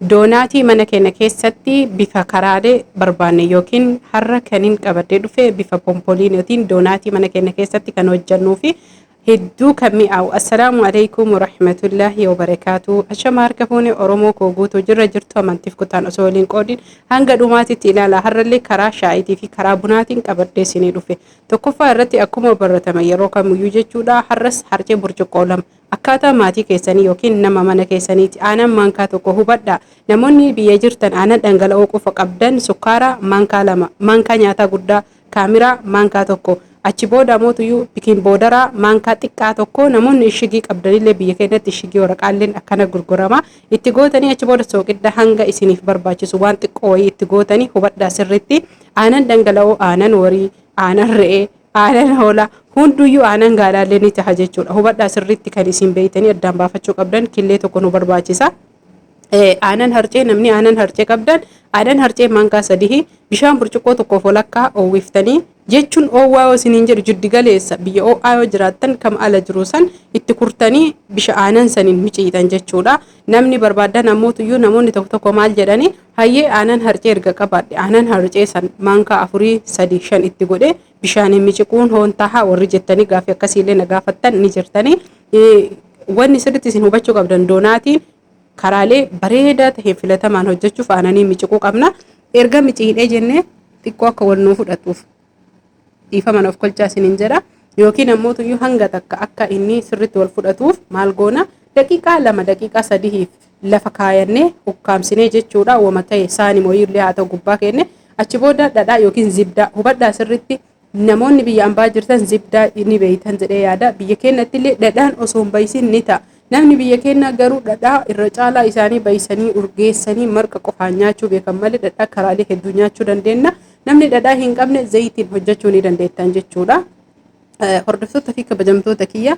Doonaatii mana keenya keessatti bifa karaalee barbaanne yookiin har'a kaniin qabadee dhufe bifa pompoliinootiin doonaatii mana keenya keessatti kan hojjannuu fi hedduu kan mi'aawu. Assalaamu alaikum warahmatullaahi wabarakaatu. Ashama harka fuune Oromoo koo guutuu jirtu amantiif kutaan osoo waliin qoodin hanga dhumaatitti ilaala. Har'allee karaa shaayitii fi karaa bunaatiin qabadee isinii dhufe. Tokkoffaa irratti akkuma baratame yeroo kamiyyuu jechuudha. Har'as harcee burcuqqoo lama. Akkaataa maatii keessanii yookiin nama mana keessaniiti aanan maankaa tokko hubadhaa. Namoonni biyya jirtan aanan dhangala'oo qofa qabdan sukkaara maankaa lama, maankaa nyaataa guddaa, kaamiraa maankaa tokko. Achi booda mootuyyuu bikin boodaraa maankaa xiqqaa tokko namoonni ishigii qabdanillee biyya keenyatti ishigii waraqaalleen akkana gurgurama. Itti gootanii achi booda sooqidda hanga isiniif barbaachisu waan xiqqoo wayii itti gootanii hubadhaa sirriitti aanan dhangala'oo, aanan horii, aanan re'ee, aanan hoolaa hunduyyuu aanan gaalaallee ni ta'a jechuudha. Hubadhaa sirriitti kan isin beeytanii addaan baafachuu qabdan killee tokko nu barbaachisa. Aanan harcee namni aanan harcee qabdan aanan harcee maankaa sadii bishaan burcuqqoo tokkoof walakkaa oowwiftanii jechuun oowwaa yoo isiniin jedhu jiddi galeessa biyya oo'aa yoo jiraattan kam ala jiru san itti kurtanii bisha aanan saniin miciitan jechuudha. Namni barbaadan ammootuyyuu namoonni tokko maal jedhanii hayyee aanan harcee erga qabaadhe aanan harcee san maankaa 4-3-5 itti godhe bishaaniin miciquun hoon tahaa warri jettanii gaaffii akkasiillee na gaafattan ni jirtanii. Wanni sirriitti isin hubachuu qabdan doonaatiin karaalee bareedaa ta'e filatamaan hojjechuuf aananii miciquu qabna. Erga miciidhee jennee xiqqoo akka wal nuu fudhatuuf dhiifama of kolchaa isiniin jedha. Yookiin ammootuyyuu hanga takka akka inni sirriitti wal fudhatuuf maal goona daqiiqaa 2 daqiiqaa 3 lafa kaayannee ukkaamsinee jechuudha. Wama ta'e saani mooyillee haa ta'u gubbaa keenne achi booda dhadhaa yookiin zibdaa hubadhaa sirriitti. Namoonni biyya ambaa jirtan zibdaa ni beeytan jedhee yaada. Biyya keenyatti illee dhadhaan osoo hin bayisin ni ta'a. Namni biyya keenya garuu dhadhaa irra caalaa isaanii bayisanii urgeessanii marqa qofaan nyaachuu beekan malee dhadhaa karaalee hedduu nyaachuu dandeenya. Namni dhadhaa hin qabne zayitiin hojjechuu ni dandeettan jechuudha. Hordoftoota fi kabajamtoota kiyya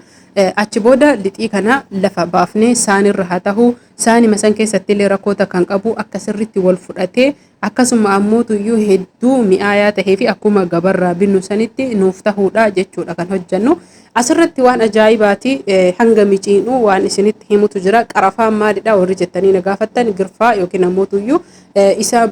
achi booda lixii kana lafa baafnee saanirra haa ta'u saani masan keessatti illee rakkoota kan qabu akka sirriitti wal fudhatee akkasuma ammootuyyuu hedduu mi'aayaa tahee fi akkuma gabarraa binnu sanitti nuuf tahuudha jechuudha kan hojjannu. Asirratti waan ajaa'ibaati hanga miciinuu waan isinitti himutu jira. Qarafaan maalidha warri jettanii na gaafattan girfaa yookiin ammootuyyuu isa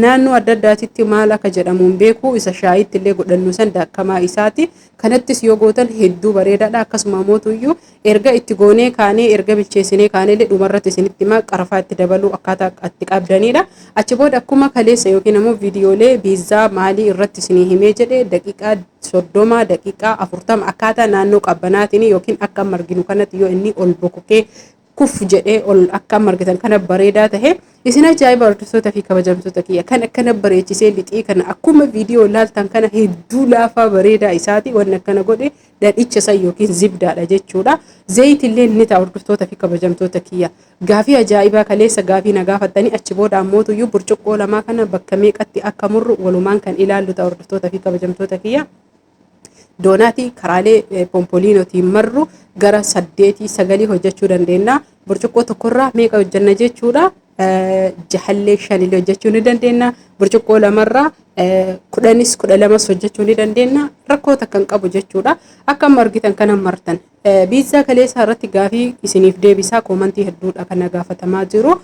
naannoo adda addaatitti maal akka jedhamuun beeku isa shaayitti illee godhannu san daakamaa isaati. Kanattis yoo gootan hedduu bareedaadha. Akkasuma ammootuyyuu erga itti goonee kaanee erga bilcheessinee kaanee illee dhumarratti isinitti himaa qarafaa itti dabaluu akkaataa itti qabdanidha. Achi booda akkuma kaleessa yookiin ammoo viidiyoolee piizzaa maalii irratti isinii himee jedhe daqiiqaa 30 daqiiqaa 40 akkaataa naannoo qabbanaatiin yookiin akka marginu kanatti yoo inni ol bokokee kuf jedhee ol akka margitan kana bareedaa tahe isin ajaa'iba hordoftoota fi kabajamtoota kiyya kan akkana bareechisee lixii kana akkuma viidiyoo ilaaltan kana hedduu laafaa bareedaa isaati wanni akkana godhe dhadhicha san yookiin zibdaadha jechuudha. Zayitillee ni ta'a hordoftoota fi kabajamtoota kiyya. Gaafii ajaa'ibaa kaleessa gaafii na gaafattanii achi booda ammootuyyuu burcuqqoo lamaa kana bakka meeqatti akka murru walumaan kan ilaallu ta'a hordoftoota fi kabajamtoota kiyya. Doonaatii karaalee pompoliinootiin marru gara 8-9 hojjechuu dandeenya. Burcuqqoo tokkorraa meeqa hojjanna jechuudha. 6-5 hojjechuu ni dandeenya. Burcuqqoo lamarraa 10-12 hojjechuu ni dandeenya. Rakkoota kan qabu jechuudha. Akka margitan kana martan. Piizzaa kaleessaa irratti gaafii isiniif deebisaa koomantii hedduudha kana gaafatamaa jiru.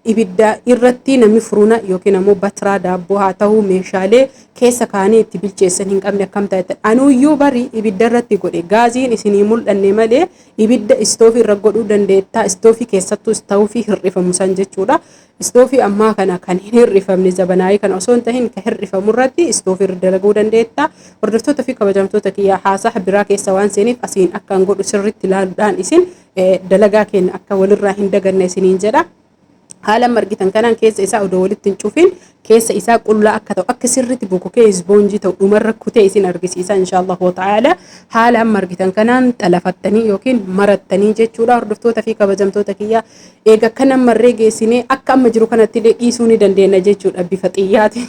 Ibidda irratti namni furuuna yookiin ammoo batiraa daabboo haa ta'u meeshaalee keessa kaanii itti bilcheessan hin qabne akkam ta'e anuuyyuu bari ibidda irratti godhe gaaziin isinii mul'anne malee ibidda istoofii irra godhuu dandeettaa istoofii keessattuu istoofii hir'ifamu san jechuudha. Istoofii ammaa kana kan hin hir'ifamne zabanaayii kana osoo hin tahin kan hir'ifamu irratti istoofii irra dalaguu dandeetta. Hordoftoota fi kabajamtoota kiyyaa haasaa biraa keessa waan seeniif asiin akkaan godhu sirriitti ilaaluudhaan isin dalagaa keenya akka walirraa hin daganne isiniin jedha. Haala margitan kanaan keessa isaa odoo walitti hin cufin keessa isaa qullaa akka ta'u akka sirriitti bukukee ispoonjii ta'u dhumarra kutee isin argisiisa inshaallahu ta'ala. Haala margitan kanaan xalafattanii yookiin marattanii jechuudha hordoftoota fi kabajamtoota kiyyaa. Eega kana marree geessinee akka amma jiru kanatti illee dhiisuu ni dandeenya jechuudha bifa xiyyaatiin.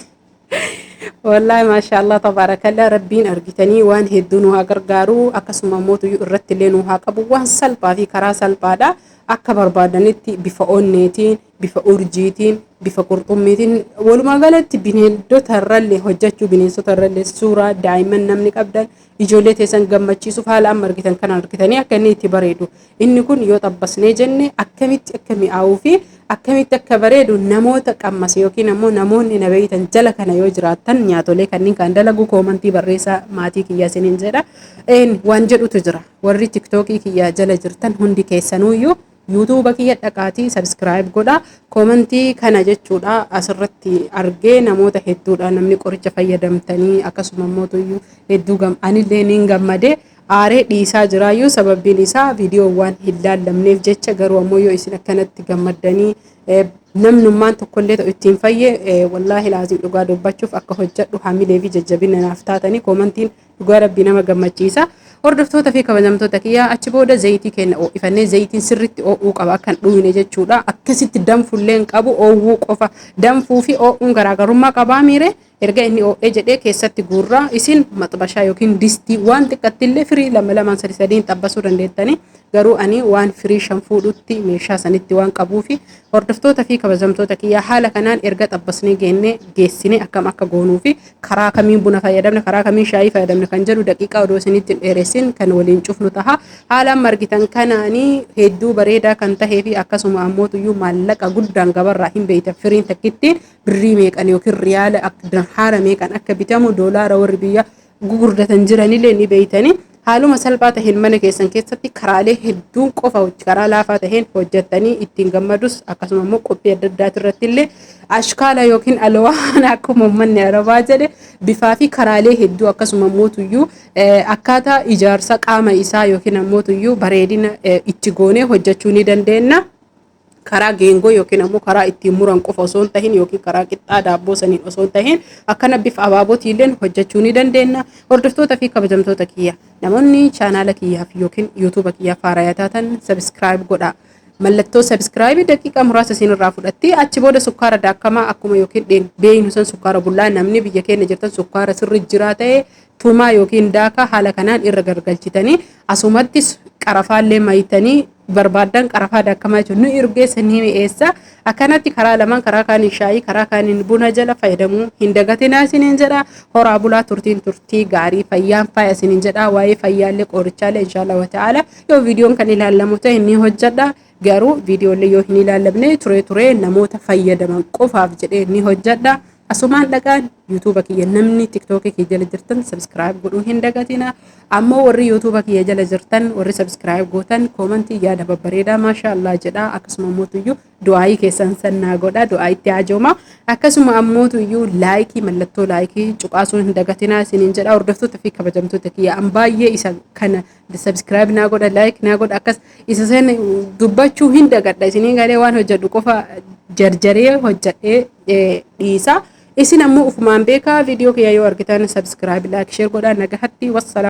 Wallahi maashaallah tabarakallah rabbiin argitanii waan hedduu nu haa gargaaru akkasuma mootuyyuu irratti illee nu haa qabu waan salphaa fi karaa salphaadha. Akka barbaadanitti bifa onneetiin, bifa urjiitiin, bifa qurxummiitiin walumaa galatti bineeldota irrallee hojjechuu bineensota irrallee suuraa daa'imman namni qabdan ijoollee teessan gammachiisuuf haala amma argitan kana argitanii akka inni itti bareedu. Inni kun yoo xabbasnee jenne akkamitti akka mi'aawuu fi akkamitti akka bareedu namoota qammas yookiin ammoo namoonni na beeytan jala kana yoo jiraattan nyaatolee kanneen kan dalagu koomantii barreessaa maatii kiyyaa isiniin jedha. Waan jedhutu jira warri tiktookii kiyyaa jala jirtan hundi keessanuyyuu yuutuuba kiyya dhaqaatii sabskiraayib godha. Koomantii kana jechuudha asirratti argee namoota hedduudha namni qoricha fayyadamtanii akkasuma mootuyyuu hedduu anillee niin gammadee aaree dhiisaa jiraayyuu sababbiin isaa viidiyoo waan hin laallamneef jecha garuu ammoo yoo isin akkanatti gammaddanii namnummaan tokkollee ta'u ittiin fayyee wallaahi laazim dhugaa dubbachuuf akka hojjedhu hamilee fi jajjabina naaf taatanii koomantiin dhugaa rabbii nama gammachiisa. Hordoftoota fi kabajamtoota kiyyaa achi booda zayitii kenna ifannee zayitiin sirritti oo'uu qaba akkan dhuyne jechuudha. Akkasitti danfullee hin qabu oowwuu qofa danfuu fi oo'uun garaagarummaa qabaa miire. Erga inni oo'ee jedhee keessatti guurraa isin maxbashaa yookiin distii waan xiqqattillee firii lama lamaan sadi sadiin xabbasuu dandeettanii garuu ani waan firii shan fuudhutti meeshaa sanitti waan qabuu fi hordoftoota fi kabajamtoota kiyyaa haala kanaan erga xabbasnee geessinee akkam akka goonuu fi karaa kamiin buna fayyadamne karaa kamiin shaayii fayyadamne kan jedhu daqiiqaa odoo isinitti dheeressin kan waliin cufnu taha. Haalaan margitan kanaanii hedduu bareedaa kan tahee fi akkasuma ammootuyyuu maallaqa guddaan gabarraa hin beeytan firiin takkittiin birrii meeqan yookiin riyaala haara meeqan akka bitamu doolaara warri biyya gugurdatan jiranillee ni beeytanii haaluma salphaa taheen mana keessan keessatti karaalee hedduun qofa karaa laafaa taheen hojjettanii ittiin gammadus akkasuma immoo qophii adda addaati irratti illee ashkaala yookiin alwaan akkuma uummanni arabaa jedhe bifaa fi karaalee hedduu akkasuma mootuyyuu akkaataa ijaarsa qaama isaa yookiin ammootuyyuu bareedina itti goonee hojjechuu ni dandeenya. Karaa geengoo yookiin ammoo karaa ittiin muran qofa osoo hin tahin yookiin karaa qixxaa daabboo saniin osoo hin tahin akkana bifa abaabootiilleen hojjechuu ni dandeenya. Hordoftoota fi kabajamtoota kiyya namoonni chaanaala kiyyaaf yookiin yuutuuba kiyyaaf haarayaa taatan sabskiraayib godhaa. Mallattoo sabskiraayibii daqiiqaa muraasa isinirraa fudhatti achi booda sukkaara daakamaa akkuma yookiin beeynu san sukkaara bullaa namni biyya keenya jirtan sukkaara sirri jiraa ta'e tumaa yookiin daakaa haala kanaan irra gargalchitanii asumattis qarafaallee mayitanii barbaadan qarafaa daakamaa jechuun nu urgeessanii mi'eessa akkanatti karaa lamaan karaa kaaniin shaayii karaa kaaniin buna jala fayyadamuu hin dagatinaa isiniin jedha. Horaa bulaa turtii gaarii fayyaan faaya isiniin jedha. Waa'ee fayyaallee qorichaallee inshaallah wa ta'ala yoo viidiyoon kan ilaallamu ta'e ni hojjedha. Garuu viidiyoolee yoo hin ilaallamne turee namoota fayyadaman qofaaf jedhee ni hojjedha. Asumaan dhaqaan yuutuuba kiyya namni tiktookii kiyya jala jirtan sabskiraayib godhuu hin dagatina. Ammoo warri yuutuuba kiyya jala jirtan warri sabskiraayib gootan koomantii yaada babbareedaa maashaallah jedha. Akkasuma ammootuyyuu du'aayii keessan sannaa godha du'aayitti hajooma. Akkasuma ammootuyyuu laayikii mallattoo laayikii cuqaasuu hin dagatina isiniin jedha. Hordoftoota fi kabajamtoota kiyya an baay'ee isa kana sabskiraayib naa godha laayik naa godha akkas isa sen dubbachuu hin dagadha isiniin galee waan hojjedhu qofa jarjaree hojjedhee dhiisa. Isin ammoo ufumaan beekaa viidiyoo kiyya yoo argitan sabskiraayib laayik sheer godhaa nagahatti wassalaam.